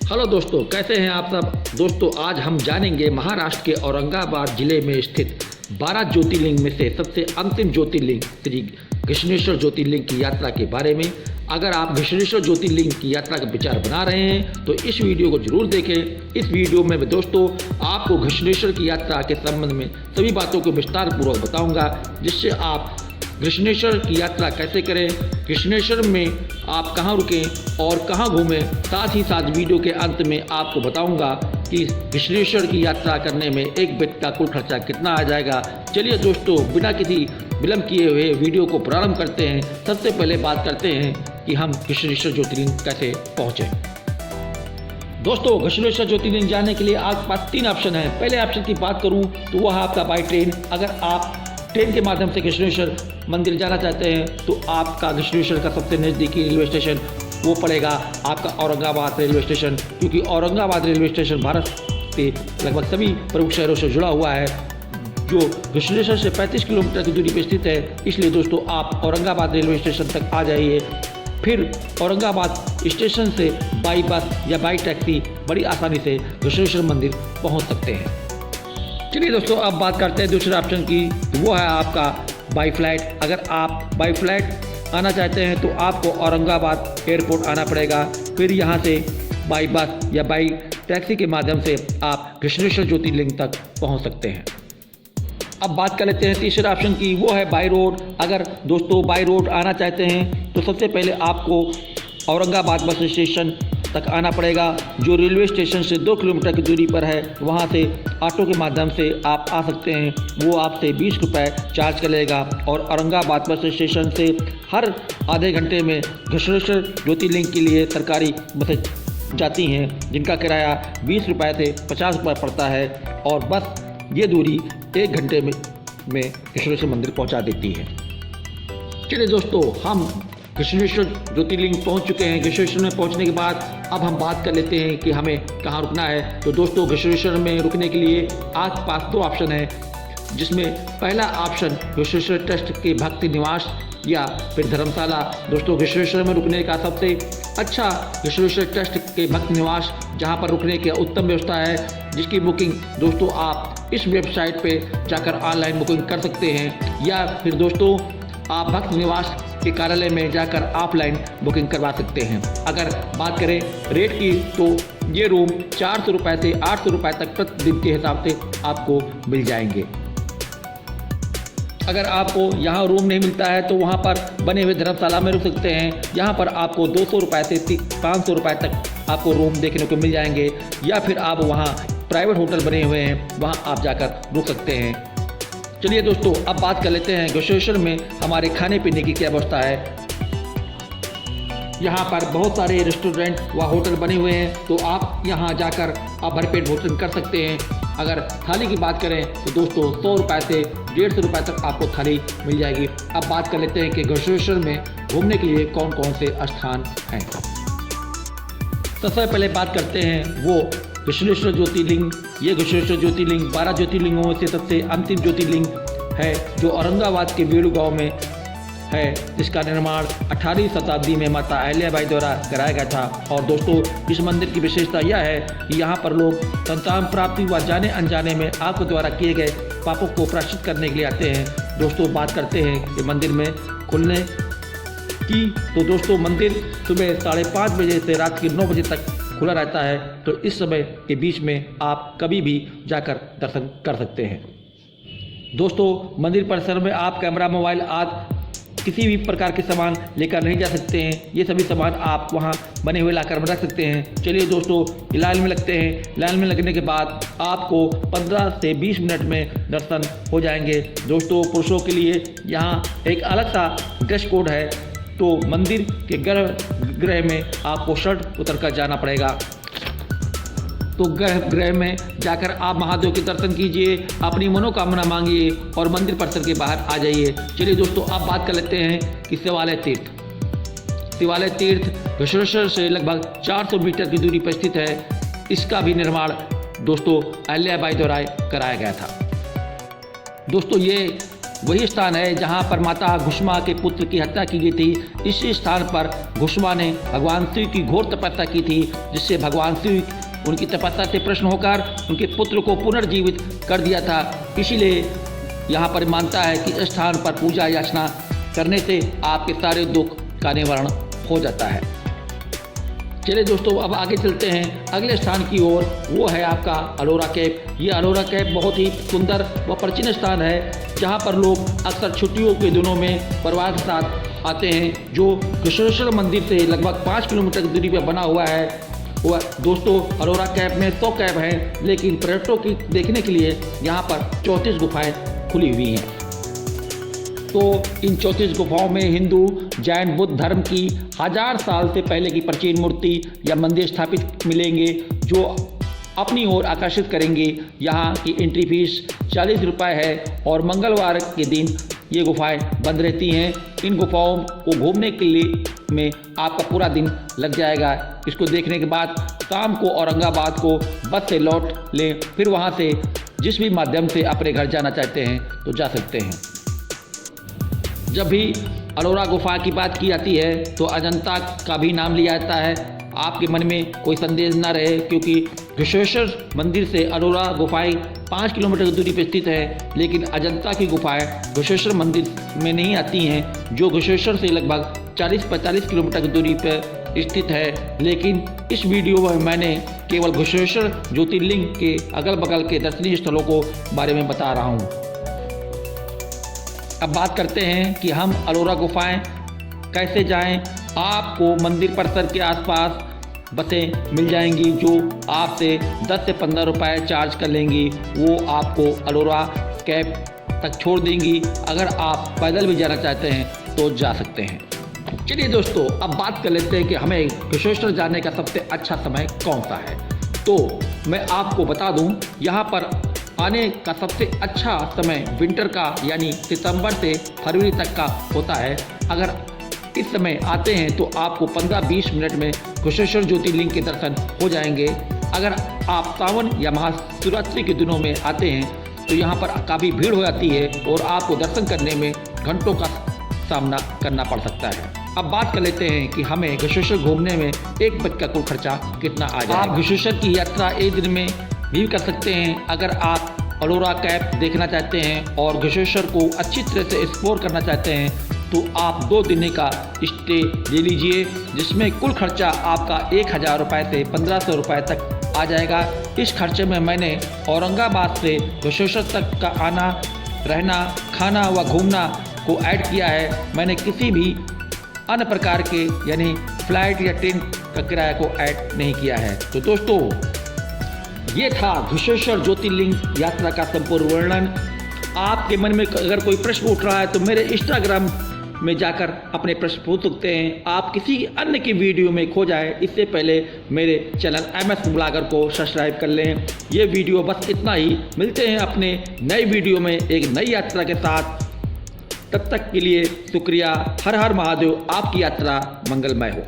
Hello दोस्तों, कैसे हैं आप सब। दोस्तों आज हम जानेंगे महाराष्ट्र के औरंगाबाद जिले में स्थित 12 ज्योतिर्लिंग में से सबसे अंतिम ज्योतिर्लिंग श्री घृष्णेश्वर ज्योतिर्लिंग की यात्रा के बारे में। अगर आप घृष्णेश्वर ज्योतिर्लिंग की यात्रा का विचार बना रहे हैं तो इस वीडियो को जरूर देखें। इस वीडियो में दोस्तों आपको घृष्णेश्वर की यात्रा के संबंध में सभी बातों को विस्तार पूर्वक बताऊंगा, जिससे आप घृष्णेश्वर की यात्रा कैसे करें, घृष्णेश्वर में आप कहां रुकें और कहां घूमें। साथ ही साथ वीडियो के अंत में आपको बताऊंगा कि घृष्णेश्वर की यात्रा करने में एक व्यक्ति का कुल खर्चा कितना आ जाएगा। चलिए दोस्तों, बिना किसी विलंब किए हुए वीडियो को प्रारंभ करते हैं। सबसे पहले बात करते हैं कि हम घृष्णेश्वर ज्योतिर्लिंग कैसे पहुँचें। दोस्तों घृष्णेश्वर ज्योतिर्लिंग जाने के लिए आपके पास 3 ऑप्शन हैं। पहले ऑप्शन की बात करूं तो वह आपका बाई ट्रेन। अगर आप ट्रेन के माध्यम से घृष्णेश्वर मंदिर जाना चाहते हैं तो आपका घृष्णेश्वर का सबसे नज़दीकी रेलवे स्टेशन वो पड़ेगा आपका औरंगाबाद रेलवे स्टेशन, क्योंकि औरंगाबाद रेलवे स्टेशन भारत के लगभग सभी प्रमुख शहरों से जुड़ा हुआ है, जो घृष्णेश्वर से 35 किलोमीटर की दूरी पर स्थित है। इसलिए दोस्तों आप औरंगाबाद रेलवे स्टेशन तक आ जाइए, फिर औरंगाबाद स्टेशन से बाई बस या बाई टैक्सी बड़ी आसानी से घृष्णेश्वर मंदिर पहुंच सकते हैं। चलिए दोस्तों, अब बात करते हैं दूसरे ऑप्शन की, वो है आपका बाई फ्लाइट। अगर आप बाई फ्लाइट आना चाहते हैं तो आपको औरंगाबाद एयरपोर्ट आना पड़ेगा, फिर यहाँ से बाई बस या बाई टैक्सी के माध्यम से आप घृष्णेश्वर ज्योतिर्लिंग तक पहुँच सकते हैं। अब बात कर लेते हैं तीसरे ऑप्शन की, वो है बाई रोड। अगर दोस्तों बाई रोड आना चाहते हैं तो सबसे पहले आपको औरंगाबाद बस स्टेशन तक आना पड़ेगा, जो रेलवे स्टेशन से 2 किलोमीटर की दूरी पर है। वहाँ से ऑटो के माध्यम से आप आ सकते हैं, वो आपसे 20 रुपये चार्ज करेगा। और औरंगाबाद बस स्टेशन से हर आधे घंटे में घृष्णेश्वर ज्योतिर्लिंग के लिए सरकारी बसें जाती हैं, जिनका किराया 20 रुपये से 50 रुपये पड़ता है, और बस ये दूरी 1 घंटे में घृष्णेश्वर मंदिर पहुँचा देती है। चलिए दोस्तों, हम घृष्णेश्वर ज्योतिर्लिंग पहुंच चुके हैं। घृष्णेश्वर में पहुंचने के बाद अब हम बात कर लेते हैं कि हमें कहां रुकना है। तो दोस्तों घृष्णेश्वर में रुकने के लिए आपके पास 2 ऑप्शन हैं, जिसमें पहला ऑप्शन घृष्णेश्वर ट्रस्ट के भक्ति निवास या फिर धर्मशाला। दोस्तों घृष्णेश्वर में रुकने का सबसे अच्छा घृष्णेश्वर ट्रस्ट के भक्ति निवास, जहाँ पर रुकने की उत्तम व्यवस्था है, जिसकी बुकिंग दोस्तों आप इस वेबसाइट पर जाकर ऑनलाइन बुकिंग कर सकते हैं, या फिर दोस्तों आप भक्त निवास के कार्यालय में जाकर ऑफलाइन बुकिंग करवा सकते हैं। अगर बात करें रेट की तो ये रूम 400 रुपये से 800 रुपये तक प्रतिदिन के हिसाब से आपको मिल जाएंगे। अगर आपको यहाँ रूम नहीं मिलता है तो वहाँ पर बने हुए धर्मशाला में रुक सकते हैं। यहाँ पर आपको 200 रुपये से 500 रुपये तक आपको रूम देखने को मिल जाएंगे, या फिर आप वहाँ प्राइवेट होटल बने हुए हैं, वहाँ आप जाकर रुक सकते हैं। चलिए दोस्तों, अब बात कर लेते हैं घृष्णेश्वर में हमारे खाने पीने की क्या व्यवस्था है। यहाँ पर बहुत सारे रेस्टोरेंट व होटल बने हुए हैं, तो आप यहाँ जाकर आप भरपेट भोजन कर सकते हैं। अगर थाली की बात करें तो दोस्तों 100 रुपये से 150 रुपये तक आपको थाली मिल जाएगी। अब बात कर लेते हैं कि घृष्णेश्वर में घूमने के लिए कौन कौन से स्थान हैं। सबसे पहले बात करते हैं वो घृष्णेश्वर ज्योतिर्लिंग। ये घृष्णेश्वर ज्योतिर्लिंग 12 ज्योतिर्लिंगों में से सबसे अंतिम ज्योतिर्लिंग है, जो औरंगाबाद के बेड़ू गांव में है, जिसका निर्माण 18वीं शताब्दी में माता अहिल्याबाई द्वारा कराया गया था। और दोस्तों इस मंदिर की विशेषता यह है कि यहाँ पर लोग संतान प्राप्ति व जाने अनजाने में आपके द्वारा किए गए पापों को प्रायश्चित करने के लिए आते हैं। दोस्तों बात करते हैं कि मंदिर में खुलने की, तो दोस्तों मंदिर सुबह 5:30 बजे से रात के 9 बजे तक खुला रहता है, तो इस समय के बीच में आप कभी भी जाकर दर्शन कर सकते हैं। दोस्तों मंदिर परिसर में आप कैमरा, मोबाइल आदि किसी भी प्रकार के सामान लेकर नहीं जा सकते हैं। ये सभी सामान आप वहाँ बने हुए लाकर में रख सकते हैं। चलिए दोस्तों, लाइन में लगते हैं। लाइन में लगने के बाद आपको 15 से 20 मिनट में दर्शन हो जाएंगे। दोस्तों पुरुषों के लिए यहाँ एक अलग सा ड्रेस कोड है, तो मंदिर के गर्भगृह में आपको शर्ट उतर कर जाना पड़ेगा। तो गर्भगृह में जाकर आप महादेव के दर्शन कीजिए, अपनी मनोकामना मांगिए और मंदिर परिसर के बाहर आ जाइए। चलिए दोस्तों, अब बात कर लेते हैं कि शिवालय तीर्थ। शिवालय तीर्थ घृष्णेश्वर से लगभग 400 मीटर की दूरी पर स्थित है। इसका भी निर्माण दोस्तों अहिल्याबाई द्वारा कराया गया था। दोस्तों ये वही स्थान है जहां पर माता घुष्मा के पुत्र की हत्या की गई थी। इसी स्थान पर घुष्मा ने भगवान शिव की घोर तपस्या की थी, जिससे भगवान शिव उनकी तपस्या से प्रसन्न होकर उनके पुत्र को पुनर्जीवित कर दिया था। इसीलिए यहाँ पर मानता है कि इस स्थान पर पूजा याचना करने से आपके सारे दुख का निवारण हो जाता है। चलिए दोस्तों, अब आगे चलते हैं अगले स्थान की ओर। वो है आपका अलोरा केव। ये अलोरा केव बहुत ही सुंदर व प्राचीन स्थान है, जहाँ पर लोग अक्सर छुट्टियों के दिनों में परिवार के साथ आते हैं, जो घृष्णेश्वर मंदिर से लगभग 5 किलोमीटर की दूरी पर बना हुआ है। वह दोस्तों, अलोरा केव में 100 केव हैं, लेकिन पर्यटकों की देखने के लिए यहाँ पर 34 गुफाएँ खुली हुई हैं। तो इन 34 गुफाओं में हिंदू, जैन, बुद्ध धर्म की 1000 साल से पहले की प्राचीन मूर्ति या मंदिर स्थापित मिलेंगे, जो अपनी ओर आकर्षित करेंगे। यहाँ की एंट्री फीस 40 रुपये है और मंगलवार के दिन ये गुफाएं बंद रहती हैं। इन गुफाओं को घूमने के लिए में आपका पूरा दिन लग जाएगा। इसको देखने के बाद शाम को औरंगाबाद को बस से लौट लें, फिर वहाँ से जिस भी माध्यम से अपने घर जाना चाहते हैं तो जा सकते हैं। जब भी अलोरा गुफा की बात की जाती है तो अजंता का भी नाम लिया जाता है। आपके मन में कोई संदेह न रहे, क्योंकि घृष्णेश्वर मंदिर से अलोरा गुफाएं 5 किलोमीटर की दूरी पर स्थित है, लेकिन अजंता की गुफाएं घृष्णेश्वर मंदिर में नहीं आती हैं, जो घृष्णेश्वर से लगभग 40-45 किलोमीटर की दूरी पर स्थित है। लेकिन इस वीडियो में मैंने केवल घृष्णेश्वर ज्योतिर्लिंग के अगल बगल के दर्शनीय स्थलों को बारे में बता रहा हूँ। अब बात करते हैं कि हम अलोरा गुफाएं कैसे जाएं। आपको मंदिर परिसर के आसपास बसें मिल जाएंगी, जो आपसे 10 से 15 रुपये चार्ज कर लेंगी। वो आपको अलोरा केव तक छोड़ देंगी। अगर आप पैदल भी जाना चाहते हैं तो जा सकते हैं। चलिए दोस्तों, अब बात कर लेते हैं कि हमें घृष्णेश्वर जाने का सबसे अच्छा समय कौन सा है। तो मैं आपको बता दूं, यहाँ पर आने का सबसे अच्छा समय विंटर का यानी सितंबर से फरवरी तक का होता है। अगर इस समय आते हैं तो आपको 15-20 मिनट में घृष्णेश्वर ज्योतिर्लिंग के दर्शन हो जाएंगे। अगर आप सावन या महाशिवरात्रि के दिनों में आते हैं तो यहाँ पर काफ़ी भीड़ हो जाती है और आपको दर्शन करने में घंटों का सामना करना पड़ सकता है। अब बात कर लेते हैं कि हमें घृष्णेश्वर घूमने में एक बज का कुल खर्चा कितना आ जाएगा। आप घृष्णेश्वर की यात्रा एक दिन में भी कर सकते हैं। अगर आप अलोरा केव देखना चाहते हैं और घृष्णेश्वर को अच्छी तरह से एक्सप्लोर करना चाहते हैं तो आप 2 दिन का स्टे ले लीजिए, जिसमें कुल खर्चा आपका 1000 रुपये से 1500 रुपये तक आ जाएगा। इस खर्चे में मैंने औरंगाबाद से घृष्णेश्वर तक का आना, रहना, खाना व घूमना को ऐड किया है। मैंने किसी भी अन्य प्रकार के यानी फ्लाइट या ट्रेन का किराया को ऐड नहीं किया है। तो दोस्तों, ये था घृष्णेश्वर ज्योतिर्लिंग यात्रा का संपूर्ण वर्णन। आपके मन में अगर कोई प्रश्न उठ रहा है तो मेरे इंस्टाग्राम में जाकर अपने प्रश्न पूछ सकते हैं। आप किसी अन्य की वीडियो में खो जाए इससे पहले मेरे चैनल MS ब्लॉगर को सब्सक्राइब कर लें। ये वीडियो बस इतना ही। मिलते हैं अपने नई वीडियो में एक नई यात्रा के साथ। तब तक के लिए शुक्रिया। हर हर महादेव। आपकी यात्रा मंगलमय हो।